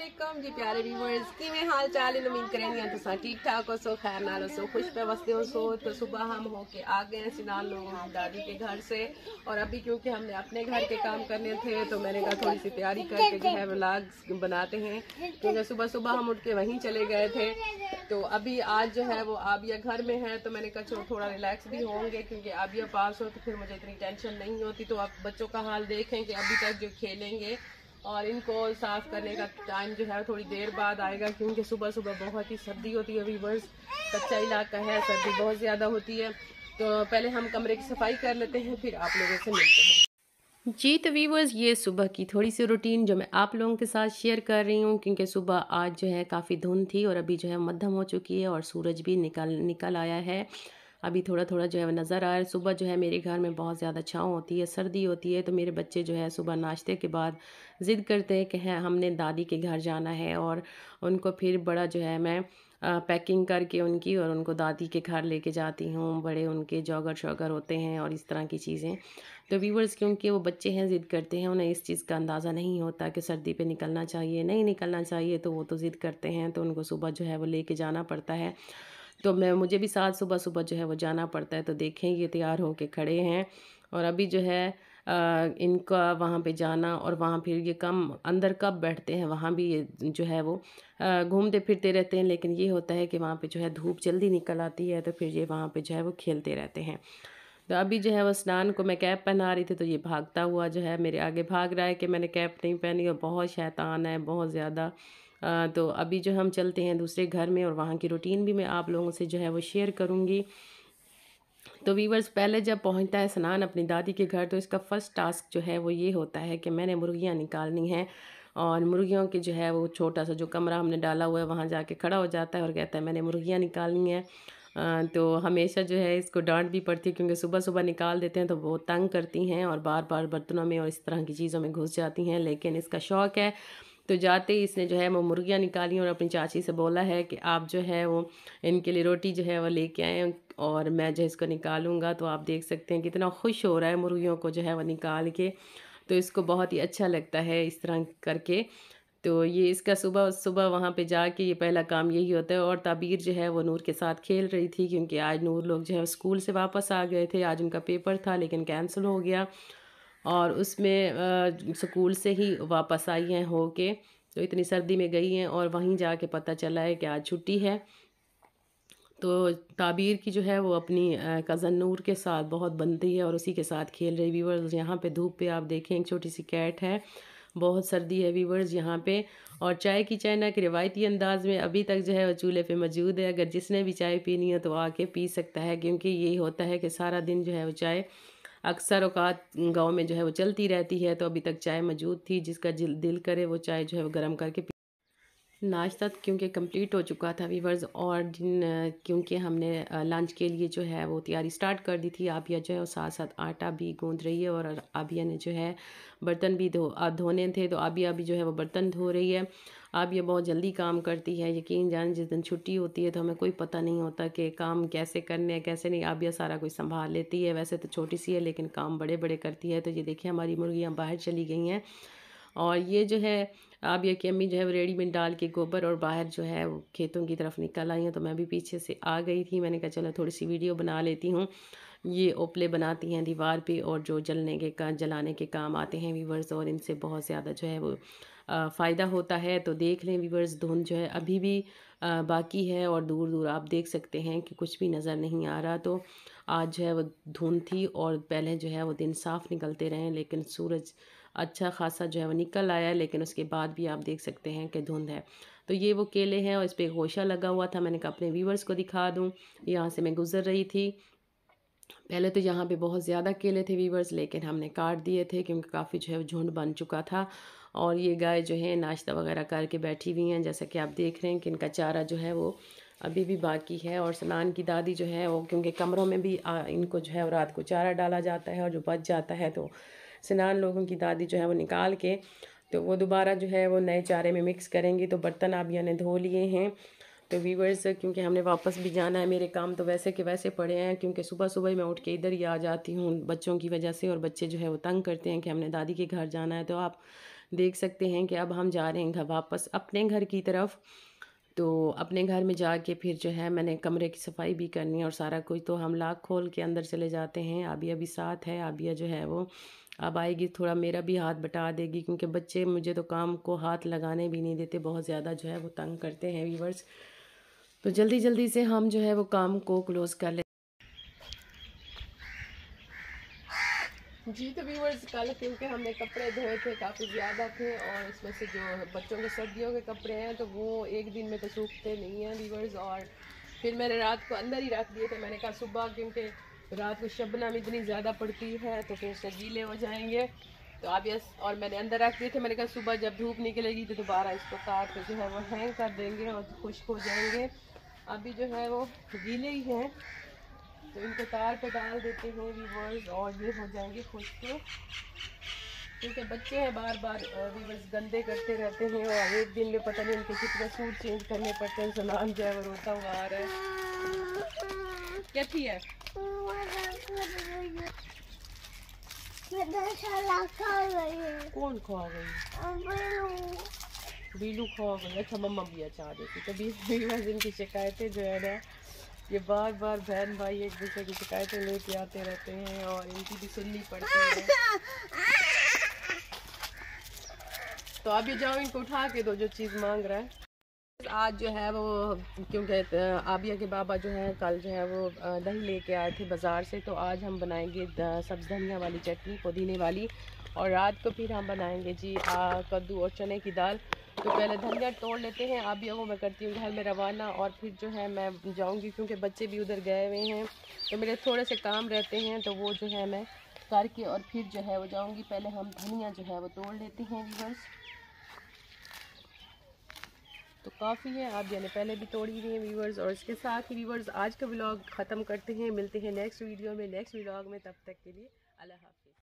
वालेकुम जी प्यारे व्यूअर्स किवें हाल चाल है। उम्मीद करेंगे तुसा ठीक ठाक हो सो खैर नाल सो खुश पे वसते हो सो। तो सुबह हम होके आ गए सिनान लोगों की दादी के घर से और अभी क्योंकि हमने अपने घर के काम करने थे तो मैंने कहा थोड़ी सी तैयारी करके जो है व्लॉग्स बनाते हैं क्योंकि सुबह सुबह हम उठ के वहीं चले गए थे। तो अभी आज जो है वो आबिया घर में है तो मैंने कहा चलो थोड़ा रिलैक्स भी होंगे क्योंकि आबिया पास हो तो फिर मुझे इतनी टेंशन नहीं होती। तो आप बच्चों का हाल देखें कि अभी तक जो खेलेंगे और इनको साफ करने का टाइम जो है थोड़ी देर बाद आएगा क्योंकि सुबह सुबह बहुत ही सर्दी होती है। व्यूअर्स कच्चा इलाका है, सर्दी बहुत ज़्यादा होती है। तो पहले हम कमरे की सफाई कर लेते हैं फिर आप लोगों से मिलते हैं। जी तो व्यूअर्स ये सुबह की थोड़ी सी रूटीन जो मैं आप लोगों के साथ शेयर कर रही हूँ क्योंकि सुबह आज जो है काफ़ी धुंध थी और अभी जो है मध्यम हो चुकी है और सूरज भी निकल आया है। अभी थोड़ा थोड़ा जो है नज़र आ रहा है। सुबह जो है मेरे घर में बहुत ज़्यादा छाँव होती है, सर्दी होती है तो मेरे बच्चे जो है सुबह नाश्ते के बाद ज़िद करते हैं कि है हमने दादी के घर जाना है और उनको फिर बड़ा जो है मैं पैकिंग करके उनकी और उनको दादी के घर लेके जाती हूँ। बड़े उनके जॉगर शॉगर होते हैं और इस तरह की चीज़ें। तो व्यूअर्स क्योंकि वो बच्चे हैं ज़िद करते हैं, उन्हें इस चीज़ का अंदाज़ा नहीं होता कि सर्दी पे निकलना चाहिए नहीं निकलना चाहिए, तो वो तो ज़िद करते हैं तो उनको सुबह जो है वो लेके जाना पड़ता है। तो मुझे भी साथ सुबह सुबह जो है वो जाना पड़ता है। तो देखें ये तैयार होके खड़े हैं और अभी जो है इनका वहाँ पे जाना और वहाँ फिर ये कम अंदर कब बैठते हैं, वहाँ भी ये जो है वो घूमते फिरते रहते हैं। लेकिन ये होता है कि वहाँ पे जो है धूप जल्दी निकल आती है तो फिर ये वहाँ पे जो है वो खेलते रहते हैं। तो अभी जो है वो स्नान को मैं कैप पहना रही थी तो ये भागता हुआ जो है मेरे आगे भाग रहा है कि मैंने कैप नहीं पहनी और बहुत शैतान है बहुत ज़्यादा। तो अभी जो हम चलते हैं दूसरे घर में और वहाँ की रूटीन भी मैं आप लोगों से जो है वो शेयर करूँगी। तो वीवर्स पहले जब पहुंचता है सनान अपनी दादी के घर तो इसका फ़र्स्ट टास्क जो है वो ये होता है कि मैंने मुर्गियाँ निकालनी हैं और मुर्गियों के जो है वो छोटा सा जो कमरा हमने डाला हुआ है वहाँ जाके खड़ा हो जाता है और कहता है मैंने मुर्गियाँ निकालनी है। तो हमेशा जो है इसको डांट भी पड़ती है क्योंकि सुबह सुबह निकाल देते हैं तो वो तंग करती हैं और बार बार बर्तनों में और इस तरह की चीज़ों में घुस जाती हैं। लेकिन इसका शौक़ है तो जाते ही इसने जो है वो मुर्गियाँ निकाली और अपनी चाची से बोला है कि आप जो है वो इनके लिए रोटी जो है वो लेके आएँ और मैं जो इसको निकालूंगा। तो आप देख सकते हैं कितना खुश हो रहा है मुर्गियों को जो है वो निकाल के। तो इसको बहुत ही अच्छा लगता है इस तरह करके। तो ये इसका सुबह सुबह वहाँ पे जाके ये पहला काम यही होता है। और ताबीर जो है वो नूर के साथ खेल रही थी क्योंकि आज नूर लोग जो है स्कूल से वापस आ गए थे। आज उनका पेपर था लेकिन कैंसिल हो गया और उसमें स्कूल से ही वापस आई हैं हो के। तो इतनी सर्दी में गई हैं और वहीं जाके पता चला है कि आज छुट्टी है। तो ताबीर की जो है वो अपनी कज़न नूर के साथ बहुत बनती है और उसी के साथ खेल रही। व्यूवर्स यहाँ पे धूप पे आप देखें एक छोटी सी कैट है, बहुत सर्दी है व्यूवर्स यहाँ पे। और चाय की चाय ना कि रिवायती अंदाज में अभी तक जो है वो चूल्हे पे मौजूद है। अगर जिसने भी चाय पीनी है तो आके पी सकता है क्योंकि यही होता है कि सारा दिन जो है वो चाय अक्सर औकात गाँव में जो है वो चलती रहती है। तो अभी तक चाय मौजूद थी, जिसका दिल करे वो चाय जो है वो गर्म करके नाश्ता क्योंकि कंप्लीट हो चुका था वीवर्स। और क्योंकि हमने लंच के लिए जो है वो तैयारी स्टार्ट कर दी थी। आबिया जो है वो साथ साथ आटा भी गूंद रही है और आबिया ने जो है बर्तन भी धोने थे तो आबिया भी जो है वो बर्तन धो रही है। आबिया बहुत जल्दी काम करती है, यकीन जान जिस दिन छुट्टी होती है तो हमें कोई पता नहीं होता कि काम कैसे करने हैं कैसे नहीं। आबिया सारा कुछ संभाल लेती है, वैसे तो छोटी सी है लेकिन काम बड़े बड़े करती है। तो ये देखिए हमारी मुर्गियाँ बाहर चली गई हैं और ये जो है अब ये कि अम्मी जो है वो रेडीमेड डाल के गोबर और बाहर जो है वो खेतों की तरफ निकल आई हैं। तो मैं भी पीछे से आ गई थी, मैंने कहा चलो थोड़ी सी वीडियो बना लेती हूँ। ये ओपले बनाती हैं दीवार पे और जो जलाने के काम आते हैं वीवर्स और इनसे बहुत ज़्यादा जो है वो फ़ायदा होता है। तो देख लें वीवर्स धुंध जो है अभी भी बाकी है और दूर दूर आप देख सकते हैं कि कुछ भी नज़र नहीं आ रहा। तो आज जो है वो धुंध थी और पहले जो है वो दिन साफ़ निकलते रहे लेकिन सूरज अच्छा खासा जो है वो निकल आया लेकिन उसके बाद भी आप देख सकते हैं कि धुंध है। तो ये वो केले हैं और इस पर गोशा लगा हुआ था, मैंने कहा अपने व्यूवर्स को दिखा दूं। यहाँ से मैं गुज़र रही थी, पहले तो यहाँ पे बहुत ज़्यादा केले थे व्यूवर्स लेकिन हमने काट दिए थे क्योंकि काफ़ी जो है झुंड बन चुका था। और ये गाय जो है नाश्ता वगैरह करके बैठी हुई हैं, जैसा कि आप देख रहे हैं कि इनका चारा जो है वो अभी भी बाकी है। और सनान की दादी जो है वो क्योंकि कमरों में भी इनको जो है रात को चारा डाला जाता है और जो बच जाता है तो सनान लोगों की दादी जो है वो निकाल के तो वो दोबारा जो है वो नए चारे में मिक्स करेंगी। तो बर्तन आबिया ने धो लिए हैं। तो व्यूवर्स क्योंकि हमने वापस भी जाना है, मेरे काम तो वैसे के वैसे पड़े हैं क्योंकि सुबह सुबह मैं उठ के इधर ही आ जाती हूँ बच्चों की वजह से और बच्चे जो है वो तंग करते हैं कि हमने दादी के घर जाना है। तो आप देख सकते हैं कि अब हम जा रहे हैं वापस अपने घर की तरफ। तो अपने घर में जाके फिर जो है मैंने कमरे की सफाई भी करनी है और सारा कुछ। तो हम लॉक खोल के अंदर चले जाते हैं। आबिया भी साथ है। आबिया जो है वो अब आएगी, थोड़ा मेरा भी हाथ बटा देगी, क्योंकि बच्चे मुझे तो काम को हाथ लगाने भी नहीं देते, बहुत ज़्यादा जो है वो तंग करते हैं व्यूवर्स। तो जल्दी जल्दी से हम जो है वो काम को क्लोज़ कर लेते जी। तो व्यूवर्स कल क्योंकि हमने कपड़े धोए थे, काफ़ी ज़्यादा थे, और इसमें से जो बच्चों के सर्दियों के कपड़े हैं तो वो एक दिन में तो सूखते नहीं हैं व्यूवर्स। और फिर मैंने रात को अंदर ही रख दिए थे। मैंने कहा सुबह क्योंकि रात को शबनम इतनी ज़्यादा पड़ती है तो फिर से गीले हो जाएंगे, तो आप यस, और मैंने अंदर रख दिए थे। मैंने कहा सुबह जब धूप निकलेगी तो दोबारा इसको काट कर जो है वो हैंग कर देंगे और खुश्क हो जाएंगे। अभी जो है वो गीले ही हैं तो इनको तार पे डाल देते हैं व्यूवर्स और ये हो जाएंगे खुश्क, क्योंकि बच्चे हैं बार बार व्यूवर्स गंदे करते रहते हैं और एक दिन में पता नहीं उनके कितने सूट चेंज करने पड़ते हैं। सनान जो है वो रोता हुआ आ रहा है। क्या थी है कौन खा गई? बीलू खा गई। अच्छा मम्मा भी अच्छा देती। तो व्यूवर्स इनकी शिकायतें जो है ना, ये बार बार बहन भाई एक दूसरे की शिकायतें लेके आते रहते हैं और इनकी भी सुननी पड़ती है। तो अब ये जाओ इनको उठा के दो जो चीज़ मांग रहा है। आज जो है वो क्योंकि आबिया के बाबा जो है कल जो है वो दही लेके आए थे बाज़ार से, तो आज हम बनाएंगे सब्ज़ धनिया वाली चटनी, पुदीने वाली, और रात को फिर हम बनाएंगे जी कद्दू और चने की दाल। तो पहले धनिया तोड़ लेते हैं। आबिया को मैं करती हूँ घर में रवाना और फिर जो है मैं जाऊँगी, क्योंकि बच्चे भी उधर गए हुए हैं तो मेरे थोड़े से काम रहते हैं, तो वो जो है मैं करके और फिर जो है वो जाऊँगी। पहले हम धनिया जो है वो तोड़ लेते हैं व्यूअर्स। तो काफ़ी है, आप यानी पहले भी तोड़ी हुई हैं व्यूवर्स। और इसके साथ ही व्यूवर्स आज का व्लॉग ख़त्म करते हैं। मिलते हैं नेक्स्ट वीडियो में, नेक्स्ट व्लॉग में। तब तक के लिए अल्लाह हाफ़िज़।